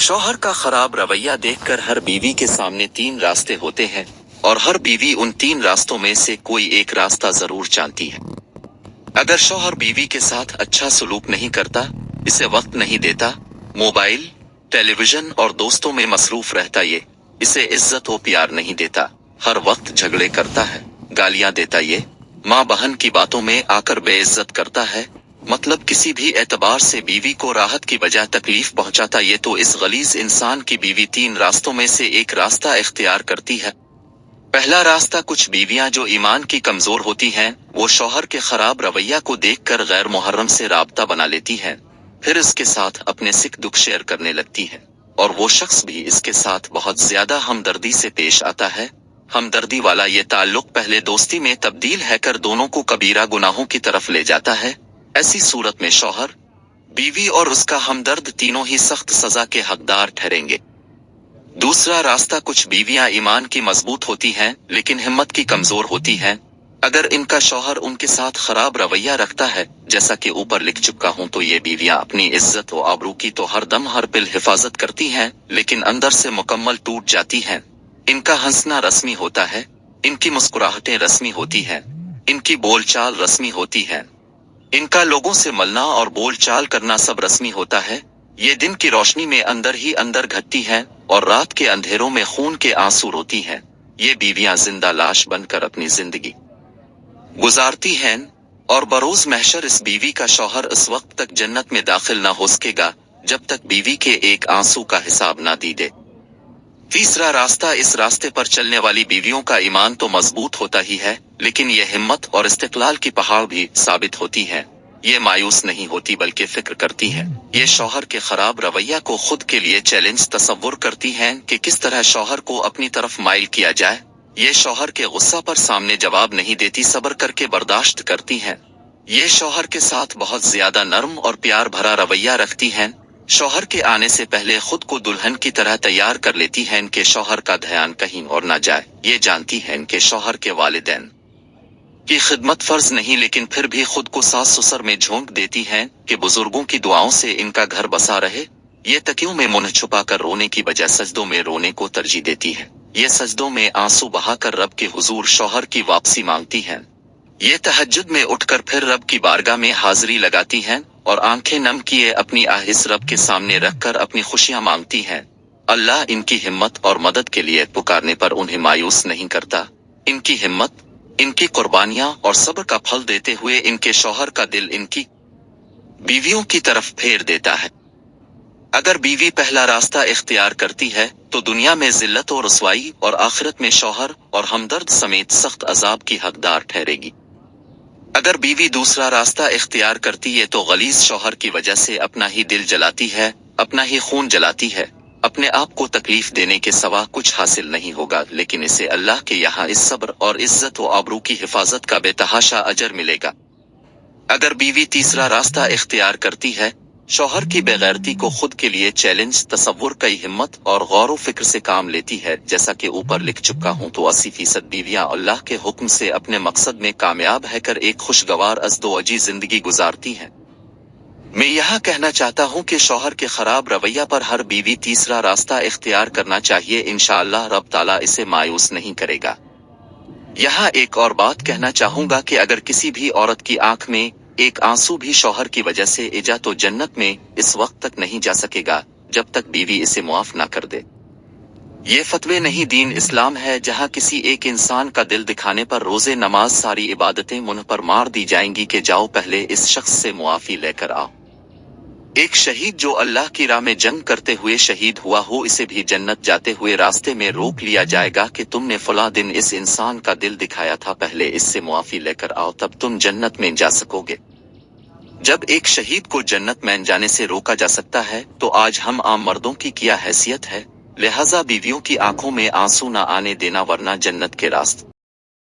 शौहर का खराब रवैया देखकर हर बीवी के सामने तीन रास्ते होते हैं और हर बीवी उन तीन रास्तों में से कोई एक रास्ता जरूर जानती है। अगर शौहर बीवी के साथ अच्छा सलूक नहीं करता, इसे वक्त नहीं देता, मोबाइल, टेलीविजन और दोस्तों में मसरूफ रहता, ये इसे इज्जत व प्यार नहीं देता, हर वक्त झगड़े करता है, गालियां देता, ये माँ बहन की बातों में आकर बेइज्जत करता है, मतलब किसी भी एतबार से बीवी को राहत की बजाय तकलीफ पहुंचाता, ये तो इस गलीज इंसान की बीवी तीन रास्तों में से एक रास्ता इख्तियार करती है। पहला रास्ता, कुछ बीवियां जो ईमान की कमजोर होती हैं, वो शौहर के खराब रवैया को देखकर गैर मुहर्रम से राबता बना लेती हैं, फिर इसके साथ अपने सिख दुख शेयर करने लगती हैं, और वो शख्स भी इसके साथ बहुत ज्यादा हमदर्दी से पेश आता है। हमदर्दी वाला ये ताल्लुक पहले दोस्ती में तब्दील हैकर दोनों को कबीरा गुनाहों की तरफ ले जाता है। ऐसी सूरत में शौहर, बीवी और उसका हमदर्द तीनों ही सख्त सजा के हकदार ठहरेंगे। दूसरा रास्ता, कुछ बीवियां ईमान की मजबूत होती हैं लेकिन हिम्मत की कमजोर होती हैं। अगर इनका शौहर उनके साथ खराब रवैया रखता है, जैसा कि ऊपर लिख चुका हूं, तो ये बीवियां अपनी इज्जत व आबरू की तो हर दम हर पिल हिफाजत करती हैं, लेकिन अंदर से मुकम्मल टूट जाती हैं। इनका हंसना रस्मी होता है, इनकी मुस्कुराहटें रस्मी होती हैं, इनकी बोलचाल रस्मी होती है, इनका लोगों से मिलना और बोलचाल करना सब रस्मी होता है। ये दिन की रोशनी में अंदर ही अंदर घटती हैं और रात के अंधेरों में खून के आंसू रोती हैं। ये बीवियां जिंदा लाश बनकर अपनी जिंदगी गुजारती हैं और बरोज महशर इस बीवी का शौहर इस वक्त तक जन्नत में दाखिल न हो सकेगा जब तक बीवी के एक आंसू का हिसाब न दी दे। तीसरा रास्ता, इस रास्ते पर चलने वाली बीवियों का ईमान तो मजबूत होता ही है, लेकिन ये हिम्मत और इस्तिकलाल की पहाड़ भी साबित होती है। ये मायूस नहीं होती बल्कि फिक्र करती है। ये शौहर के खराब रवैया को खुद के लिए चैलेंज तसव्वुर करती हैं कि किस तरह शौहर को अपनी तरफ माइल किया जाए। ये शौहर के गुस्सा पर सामने जवाब नहीं देती, सब्र करके बर्दाश्त करती हैं। ये शौहर के साथ बहुत ज्यादा नर्म और प्यार भरा रवैया रखती हैं। शौहर के आने से पहले खुद को दुल्हन की तरह तैयार कर लेती हैं कि शौहर का ध्यान कहीं और न जाए। ये जानती हैं कि शौहर के वालिदैन की खिदमत फर्ज नहीं, लेकिन फिर भी खुद को सास ससुर में झोंक देती हैं कि बुजुर्गों की दुआओं से इनका घर बसा रहे। ये तकियों में मुंह छुपाकर रोने की बजाय सजदों में रोने को तरजीह देती है। ये सजदों में आंसू बहाकर रब के हुजूर शौहर की वापसी मांगती हैं। ये तहज्जुद में उठकर फिर रब की बारगाह में हाजिरी लगाती हैं और आंखें नम किए अपनी आहिस रब के सामने रखकर अपनी खुशियां मांगती हैं। अल्लाह इनकी हिम्मत और मदद के लिए पुकारने पर उन्हें मायूस नहीं करता। इनकी हिम्मत, इनकी कुर्बानियां और सब्र का फल देते हुए इनके शौहर का दिल इनकी बीवियों की तरफ फेर देता है। अगर बीवी पहला रास्ता इख्तियार करती है तो दुनिया में जिल्लत और रुसवाई और आखिरत में शौहर और हमदर्द समेत सख्त अजाब की हकदार ठहरेगी। अगर बीवी दूसरा रास्ता इख्तियार करती है तो गलीज शौहर की वजह से अपना ही दिल जलाती है, अपना ही खून जलाती है, अपने आप को तकलीफ देने के सिवा कुछ हासिल नहीं होगा, लेकिन इसे अल्लाह के यहाँ इस सब्र और इज्जत व आबरू की हिफाजत का बेतहाशा अजर मिलेगा। अगर बीवी तीसरा रास्ता इख्तियार करती है, शौहर की बेगैरती को खुद के लिए चैलेंज तसव्वुर कई हिम्मत और गौर व फिक्र से काम लेती है, जैसा कि ऊपर लिख चुका हूं, तो 80% बीवियां अल्लाह के हुक्म से अपने मकसद में कामयाब है कर एक खुशगवार अज़दोअजी जिंदगी गुजारती हैं। मैं यहाँ कहना चाहता हूँ कि शौहर के खराब रवैया पर हर बीवी तीसरा रास्ता इख्तियार करना चाहिए। इंशाअल्लाह रब ताला इसे मायूस नहीं करेगा। यहाँ एक और बात कहना चाहूंगा कि अगर किसी भी औरत की आंख में एक आंसू भी शौहर की वजह से इजा तो जन्नत में इस वक्त तक नहीं जा सकेगा जब तक बीवी इसे मुआफ ना कर दे। ये फतवे नहीं, दीन इस्लाम है जहाँ किसी एक इंसान का दिल दिखाने पर रोजे नमाज सारी इबादतें मुंह पर मार दी जाएंगी कि जाओ पहले इस शख्स से मुआफी लेकर आओ। एक शहीद जो अल्लाह की राह में जंग करते हुए शहीद हुआ हो, इसे भी जन्नत जाते हुए रास्ते में रोक लिया जाएगा कि तुमने फला दिन इस इंसान का दिल दिखाया था, पहले इससे मुआफी लेकर आओ तब तुम जन्नत में जा सकोगे। जब एक शहीद को जन्नत में जाने से रोका जा सकता है तो आज हम आम मर्दों की क्या हैसियत है। लिहाजा बीवियों की आंखों में आंसू न आने देना, वरना जन्नत के रास्ते